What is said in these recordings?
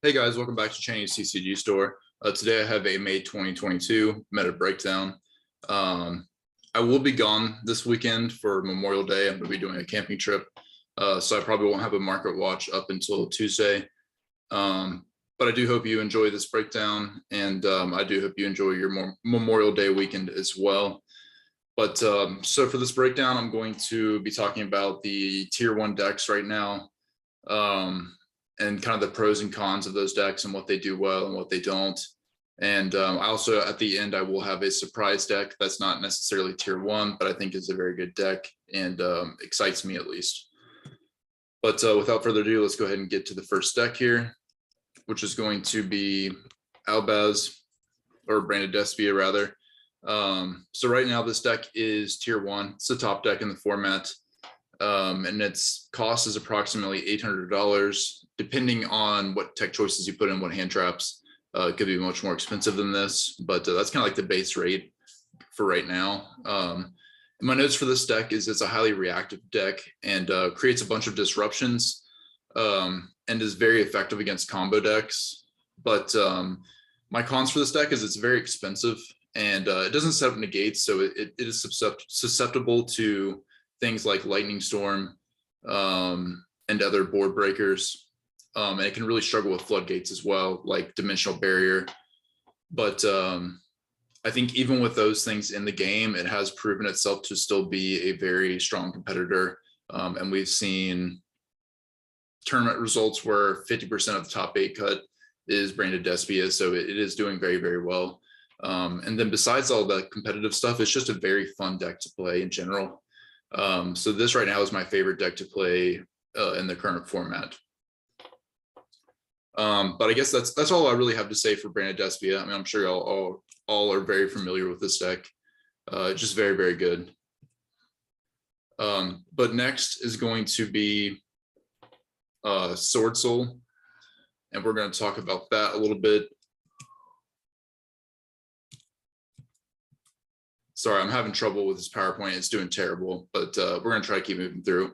Hey guys, welcome back to Chinese CCG Store. Today I have a May 2022 meta breakdown. I will be gone this weekend for Memorial Day. I'm going to be doing a camping trip, so I probably won't have a market watch up until Tuesday. But I do hope you enjoy this breakdown, and I do hope you enjoy your Memorial Day weekend as well. But so for this breakdown, I'm going to be talking about the tier 1 decks right now. And kind of the pros and cons of those decks and what they do well and what they don't. And I also, at the end, I will have a surprise deck that's not necessarily tier 1, but I think is a very good deck and excites me at least. But without further ado, let's go ahead and get to the first deck here, which is going to be Albaz, or Branded Despia rather. So right now this deck is tier 1. It's the top deck in the format. And its cost is approximately $800, depending on what tech choices you put in, what hand traps. It could be much more expensive than this, but that's kind of like the base rate for right now. My notes for this deck is it's a highly reactive deck and creates a bunch of disruptions and is very effective against combo decks. But my cons for this deck is it's very expensive and it doesn't set up negates, so it is susceptible to things like Lightning Storm and other board breakers. And it can really struggle with floodgates as well, like Dimensional Barrier. But I think even with those things in the game, it has proven itself to still be a very strong competitor. And we've seen tournament results where 50% of the top 8 cut is Branded Despia. So it is doing very, very well. And then besides all the competitive stuff, it's just a very fun deck to play in general. So this right now is my favorite deck to play in the current format. But I guess that's all I really have to say for Branded Despia. I mean, I'm sure y'all all are very familiar with this deck. Just very, very good. But next is going to be Swordsol, and we're going to talk about that a little bit. Sorry, I'm having trouble with this PowerPoint. It's doing terrible, but we're going to try to keep moving through.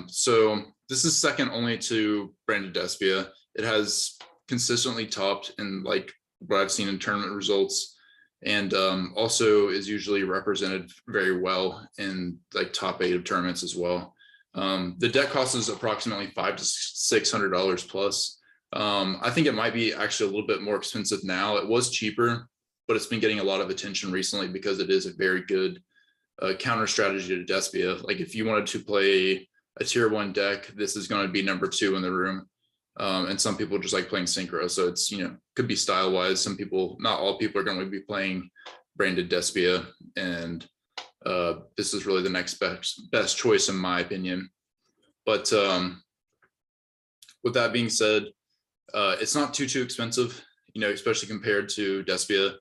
So this is second only to Branded Despia. It has consistently topped in like what I've seen in tournament results, and also is usually represented very well in like top 8 of tournaments as well. The deck cost is approximately $500 to $600 plus. I think it might be actually a little bit more expensive now. It was cheaper, but it's been getting a lot of attention recently because it is a very good counter strategy to Despia. Like if you wanted to play a tier 1 deck, this is going to be number 2 in the room. And some people just like playing synchro. So it's, could be style wise. Some people, not all people are going to be playing Branded Despia. And this is really the next best choice in my opinion. But with that being said, it's not too expensive, especially compared to Despia.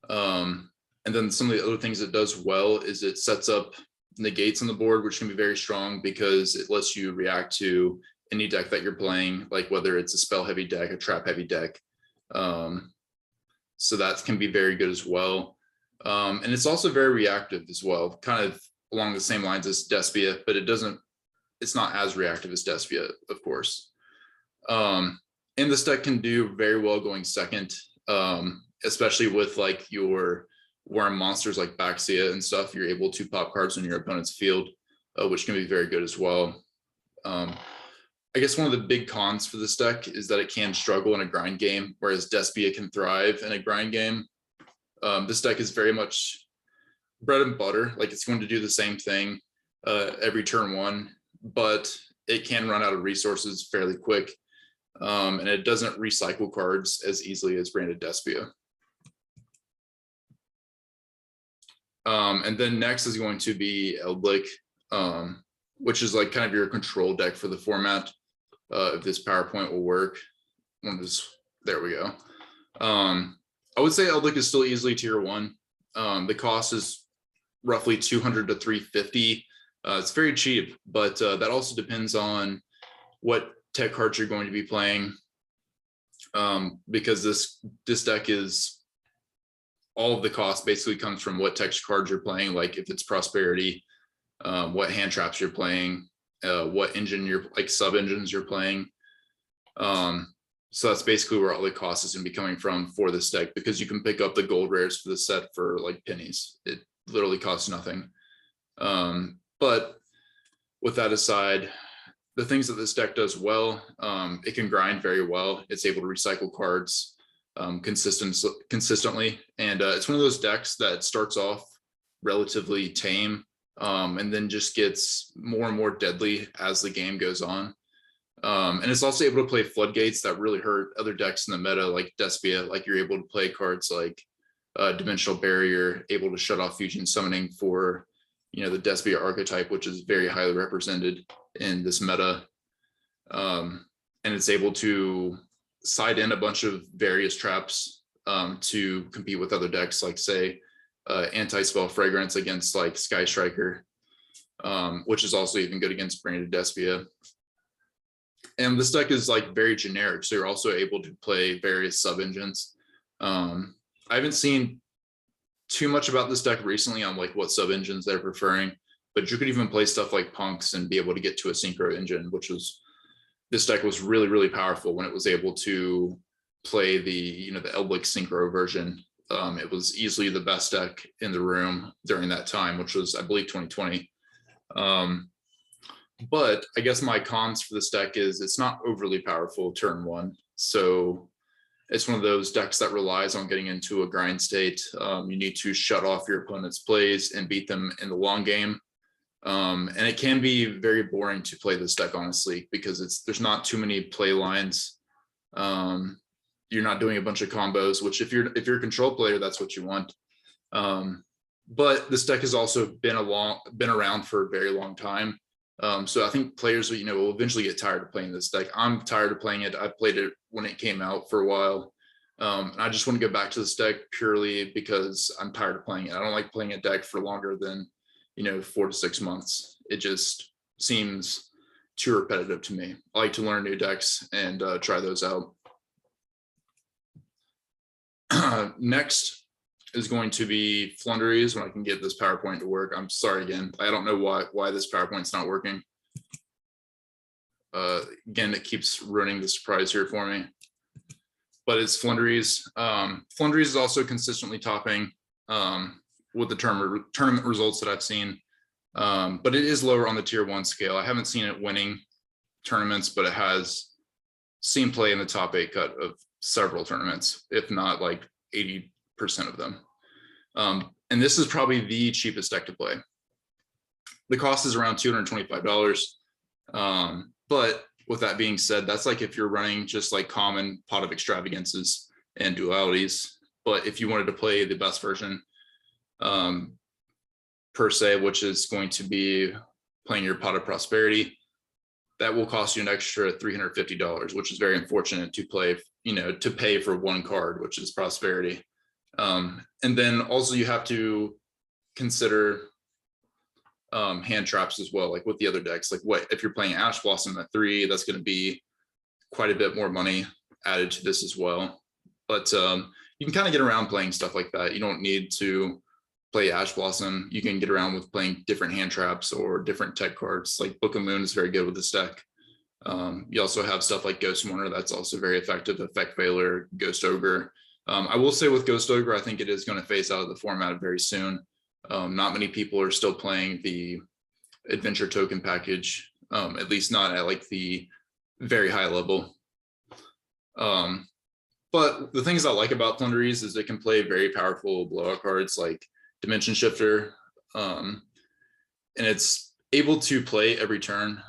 And then some of the other things it does well is it sets up negates on the board, which can be very strong because it lets you react to any deck that you're playing, like whether it's a spell heavy deck, a trap heavy deck. So that can be very good as well. And it's also very reactive as well, kind of along the same lines as Despia, but it's not as reactive as Despia, of course. And this deck can do very well going second, especially with like your worm monsters like Baxia and stuff. You're able to pop cards in your opponent's field, which can be very good as well. I guess one of the big cons for this deck is that it can struggle in a grind game, whereas Despia can thrive in a grind game. This deck is very much bread and butter. Like it's going to do the same thing every turn 1, but it can run out of resources fairly quick. And it doesn't recycle cards as easily as Branded Despia. And then next is going to be Eldlik, which is like kind of your control deck for the format. If this PowerPoint will work. There we go. I would say Eldlik is still easily tier 1. The cost is roughly $200 to $350. It's very cheap, but that also depends on what tech cards you're going to be playing, because this deck is all of the cost basically comes from what tech cards you're playing, like if it's Prosperity, what hand traps you're playing, what engine you're like sub engines you're playing. So that's basically where all the cost is going to be coming from for this deck, because you can pick up the gold rares for the set for like pennies. It literally costs nothing. But with that aside, the things that this deck does well, it can grind very well. It's able to recycle cards consistently. And it's one of those decks that starts off relatively tame and then just gets more and more deadly as the game goes on. And it's also able to play floodgates that really hurt other decks in the meta, like Despia. Like you're able to play cards like Dimensional Barrier, able to shut off Fusion Summoning for, you know, the Despia archetype, which is very highly represented in this meta. And it's able to side in a bunch of various traps to compete with other decks, like say Anti-Spell Fragrance against like Sky Striker, which is also even good against Branded Despia. And this deck is like very generic, so you're also able to play various sub-engines. I haven't seen too much about this deck recently on like what sub-engines they're preferring, but you could even play stuff like Punks and be able to get to a Synchro engine, which was, this deck was really, really powerful when it was able to play the, you know, the Elblick Synchro version. It was easily the best deck in the room during that time, which was, I believe, 2020. But I guess my cons for this deck is it's not overly powerful turn one. So it's one of those decks that relies on getting into a grind state. You need to shut off your opponent's plays and beat them in the long game. And it can be very boring to play this deck, honestly, because there's not too many play lines. You're not doing a bunch of combos, which if you're a control player, that's what you want. But this deck has also been around for a very long time. So I think players, you know, will eventually get tired of playing this deck. I'm tired of playing it. I played it when it came out for a while. And I just want to go back to this deck purely because I'm tired of playing it. I don't like playing a deck for longer than, you know, 4 to 6 months. It just seems too repetitive to me. I like to learn new decks and try those out. Next is going to be Flunderies, when I can get this PowerPoint to work. I'm sorry again. I don't know why this PowerPoint's not working. Again, it keeps ruining the surprise here for me. But it's Flunderies. Flunderies is also consistently topping with the tournament results that I've seen. But it is lower on the tier 1 scale. I haven't seen it winning tournaments, but it has seen play in the top 8 cut of several tournaments, if not like 80% of them. And this is probably the cheapest deck to play. The cost is around $225. But with that being said, that's like if you're running just like common Pot of Extravagances and dualities. But if you wanted to play the best version, per se, which is going to be playing your Pot of Prosperity, that will cost you an extra $350, which is very unfortunate to play, you know, to pay for one card, which is Prosperity. And then also you have to consider hand traps as well, like with the other decks. Like what if you're playing Ash Blossom at 3, that's going to be quite a bit more money added to this as well. But you can kind of get around playing stuff like that. You don't need to play Ash Blossom. You can get around with playing different hand traps or different tech cards. Like Book of Moon is very good with this deck. You also have stuff like Ghost Mourner that's also very effective, Effect Veiler, Ghost Ogre. I will say with Ghost Ogre, I think it is going to phase out of the format very soon. Not many people are still playing the adventure token package, at least not at like the very high level. But the things I like about Flunderies is it can play very powerful blowout cards like Dimension Shifter, and it's able to play every turn,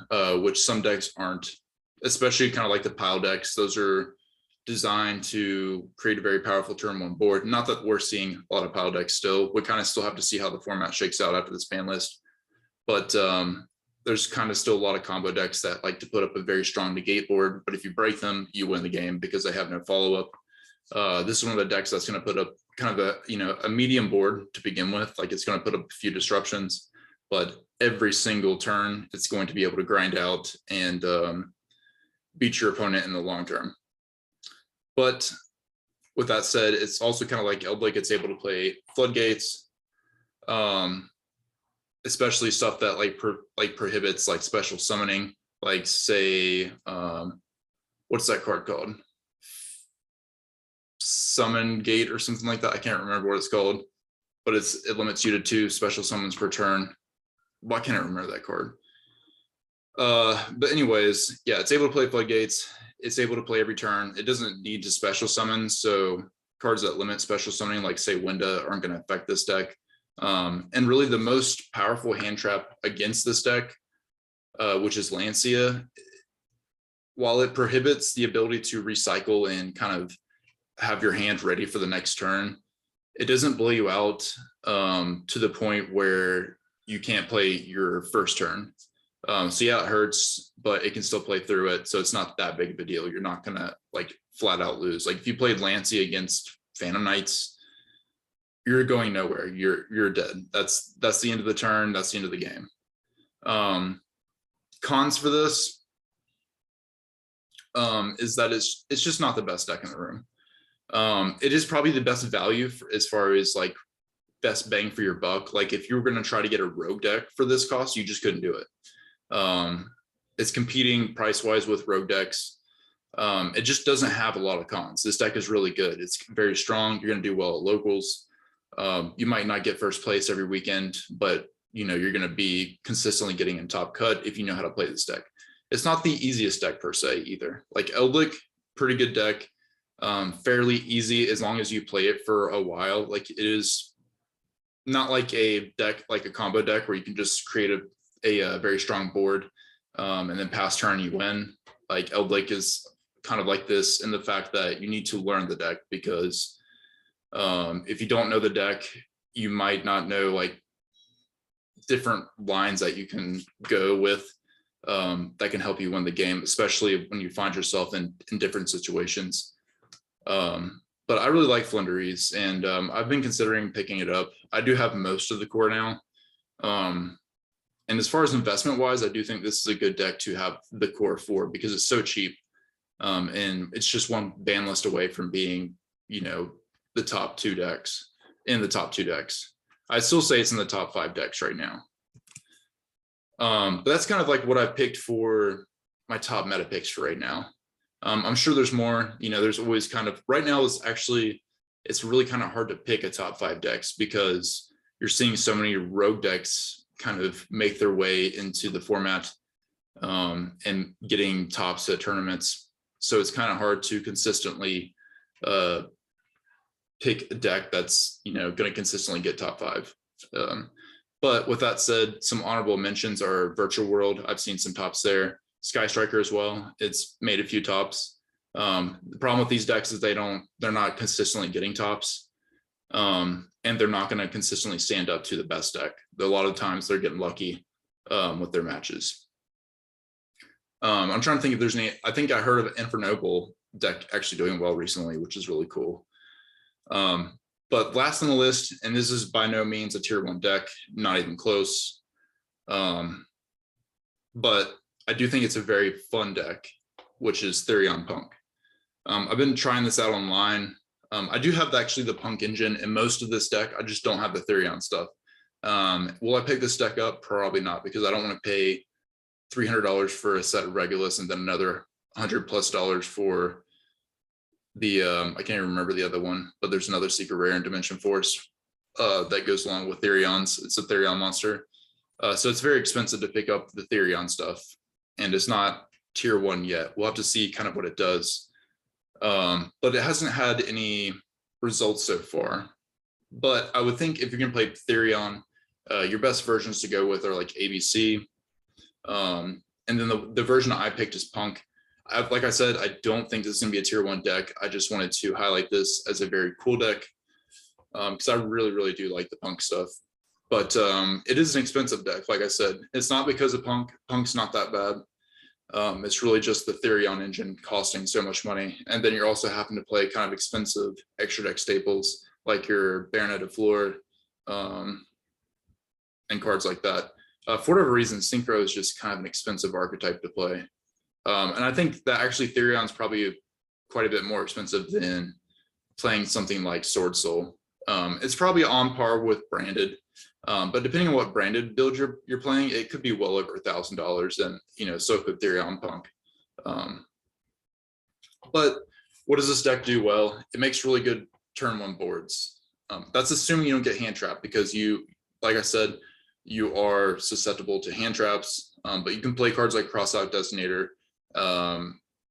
which some decks aren't, especially kind of like the pile decks. Those are designed to create a very powerful turn 1 board. Not that we're seeing a lot of pile decks still. We kind of still have to see how the format shakes out after this ban list. But there's kind of still a lot of combo decks that like to put up a very strong negate board. But if you break them, you win the game because they have no follow-up. This is one of the decks that's going to put up kind of a, you know, a medium board to begin with. Like it's going to put up a few disruptions, but every single turn it's going to be able to grind out and beat your opponent in the long term. But with that said, it's also kind of like Elblick. It's able to play floodgates, especially stuff that like prohibits like special summoning, like say, what's that card called? summon gate or something like that. I can't remember what it's called, but it limits you to 2 special summons per turn. Why can't I remember that card? But anyways, yeah, it's able to play floodgates. It's able to play every turn. It doesn't need to special summon, so cards that limit special summoning, like say Winda, aren't going to affect this deck. And really the most powerful hand trap against this deck, which is Lancia, while it prohibits the ability to recycle and kind of have your hand ready for the next turn, it doesn't blow you out to the point where you can't play your first turn. So yeah, it hurts, but it can still play through it. So it's not that big of a deal. You're not gonna like flat out lose. Like if you played Lancia against Phantom Knights, you're going nowhere. You're dead. That's the end of the turn. That's the end of the game. Cons for this is that it's just not the best deck in the room. It is probably the best value as far as like best bang for your buck. Like if you were going to try to get a rogue deck for this cost, you just couldn't do it. It's competing price wise with rogue decks. It just doesn't have a lot of cons. This deck is really good. It's very strong. You're going to do well at locals. You might not get first place every weekend, but you know you're going to be consistently getting in top cut if you know how to play this deck. It's not the easiest deck per se either. Like Eldlik, pretty good deck, fairly easy as long as you play it for a while. Like it is not like a deck, like a combo deck where you can just create a very strong board and then pass turn you win. Like Eldlik is kind of like this in the fact that you need to learn the deck, because if you don't know the deck, you might not know like different lines that you can go with that can help you win the game, especially when you find yourself in different situations. But I really like Flynderese, and I've been considering picking it up. I do have most of the core now. And as far as investment wise, I do think this is a good deck to have the core for, because it's so cheap. And it's just one ban list away from being, you know, the top 2 decks in the top 2 decks. I'd still say it's in the top 5 decks right now. But that's kind of like what I've picked for my top meta picks for right now. I'm sure there's more. You know, there's always kind of, right now it's really kind of hard to pick a top 5 decks, because you're seeing so many rogue decks kind of make their way into the format and getting tops at tournaments. So it's kind of hard to consistently pick a deck that's, you know, going to consistently get top 5. But with that said, some honorable mentions are Virtual World. I've seen some tops there. Sky Striker as well. It's made a few tops. The problem with these decks is they're not consistently getting tops. And they're not going to consistently stand up to the best deck. A lot of times they're getting lucky with their matches. I'm trying to think if there's any. I think I heard of Infernoble deck actually doing well recently, which is really cool. But last on the list, and this is by no means a tier 1 deck, not even close. But I do think it's a very fun deck, which is Therion Punk. I've been trying this out online. I do have actually the Punk engine in most of this deck. I just don't have the Therion stuff. Will I pick this deck up? Probably not, because I don't want to pay $300 for a set of Regulus and then another $100+ for the I can't even remember the other one, but there's another secret rare in Dimension Force that goes along with Therion's. It's a Therion monster. So it's very expensive to pick up the Therion stuff, and it's not tier 1 yet. We'll have to see kind of what it does. But it hasn't had any results so far. But I would think if you're going to play Therion, your best versions to go with are like ABC. And then the version I picked is Punk. Like I said, I don't think this is going to be a tier 1 deck. I just wanted to highlight this as a very cool deck, because I really, really do like the Punk stuff. But it is an expensive deck. Like I said, it's not because of Punk. Punk's not that bad. It's really just the Therion engine costing so much money. And then you're also having to play kind of expensive extra deck staples like your Baronet of Floor and cards like that. For whatever reason, Synchro is just kind of an expensive archetype to play. And I think that actually Therion's probably quite a bit more expensive than playing something like Swordsol. It's probably on par with Branded. But depending on what branded build you're playing, it could be well over $1,000, and you know, so could Therion Punk. But what does this deck do well? It makes really good turn one boards. That's assuming you don't get hand trapped, because you, like I said, you are susceptible to hand traps, but you can play cards like Crossout Designator,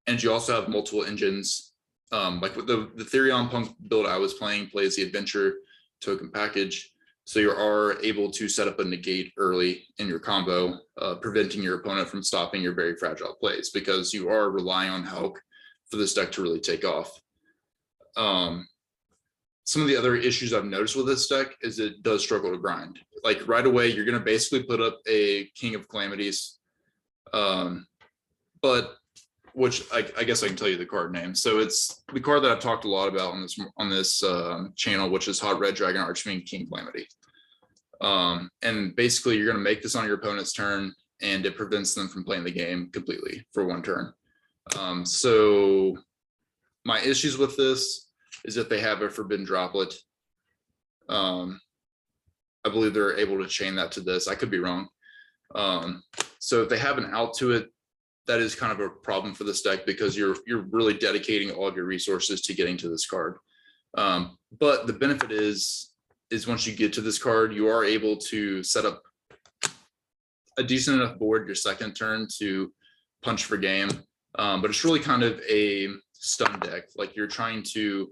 and you also have multiple engines. Like with the Therion Punk build I was playing plays the Adventure token package, so you are able to set up a negate early in your combo, preventing your opponent from stopping your very fragile plays, because you are relying on Hulk for this deck to really take off. Some of the other issues I've noticed with this deck is it does struggle to grind. Like right away, you're going to basically put up a King of Calamities, but which I guess I can tell you the card name. So it's the card that I've talked a lot about on this channel, which is Hot Red Dragon Archfiend King Calamity. And basically, you're going to make this on your opponent's turn, and it prevents them from playing the game completely for one turn. So my issues with this is that they have a Forbidden Droplet. I believe they're able to chain that to this. I could be wrong. So if they have an out to it, that is kind of a problem for this deck, because you're really dedicating all of your resources to getting to this card. But the benefit is once you get to this card, you are able to set up a decent enough board your second turn to punch for game. But it's really kind of a stun deck. Like you're trying to,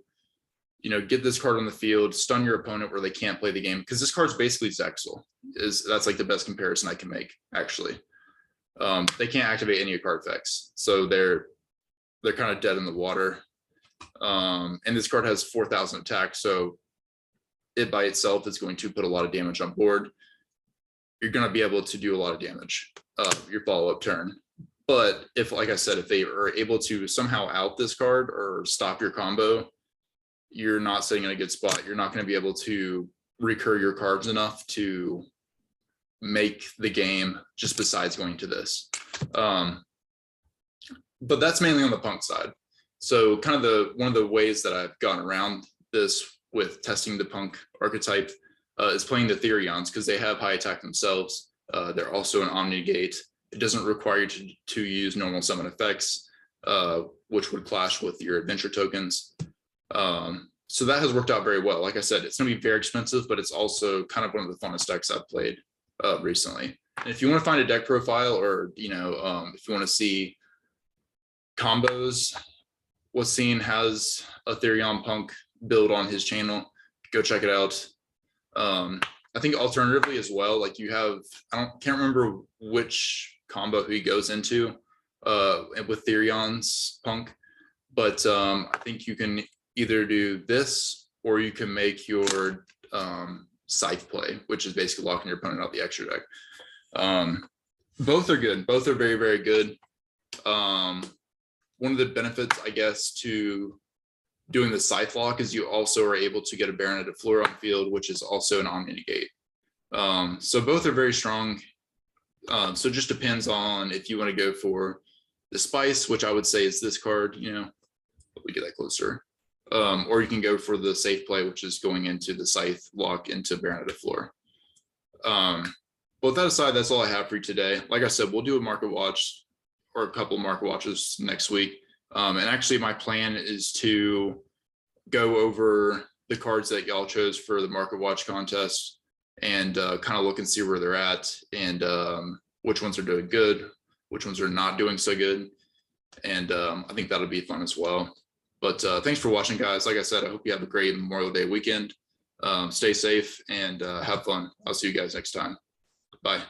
get this card on the field, stun your opponent where they can't play the game, because this card's basically Zexal. That's like the best comparison I can make, actually. They can't activate any of card effects, so they're kind of dead in the water. And this card has 4,000 attack, so it by itself is going to put a lot of damage on board. You're going to be able to do a lot of damage your follow-up turn. But if, like I said, if they are able to somehow out this card or stop your combo, you're not sitting in a good spot. You're not going to be able to recur your cards enough to make the game, just besides going to this. But that's mainly on the Punk side. So kind of one of the ways that I've gotten around this with testing the Punk archetype is playing the Therions, because they have high attack themselves. They're also an Omni-Gate. It doesn't require you to use normal summon effects, which would clash with your adventure tokens. So that has worked out very well. Like I said, it's going to be very expensive, but it's also kind of one of the funnest decks I've played recently. And if you want to find a deck profile, or if you want to see combos, Wasim has a Therion Punk build on his channel. Go check it out. I think alternatively as well, like you have, can't remember which combo he goes into with Therion's Punk, but I think you can either do this, or you can make your Scythe play, which is basically locking your opponent out the extra deck. Both are good. Both are very, very good. One of the benefits, I guess, to doing the Scythe lock is you also are able to get a Baronet of Fleur on field, which is also an Omni-Negate. So both are very strong. So it just depends on if you want to go for the Spice, which I would say is this card, let me get that closer. Or you can go for the safe play, which is going into the Scythe lock into Baronet of Fleur. But with that aside, that's all I have for you today. Like I said, we'll do a market watch or a couple of market watches next week. And actually my plan is to go over the cards that y'all chose for the market watch contest and kind of look and see where they're at, and which ones are doing good, which ones are not doing so good. And I think that'll be fun as well. But thanks for watching, guys. Like I said, I hope you have a great Memorial Day weekend. Stay safe and have fun. I'll see you guys next time. Bye.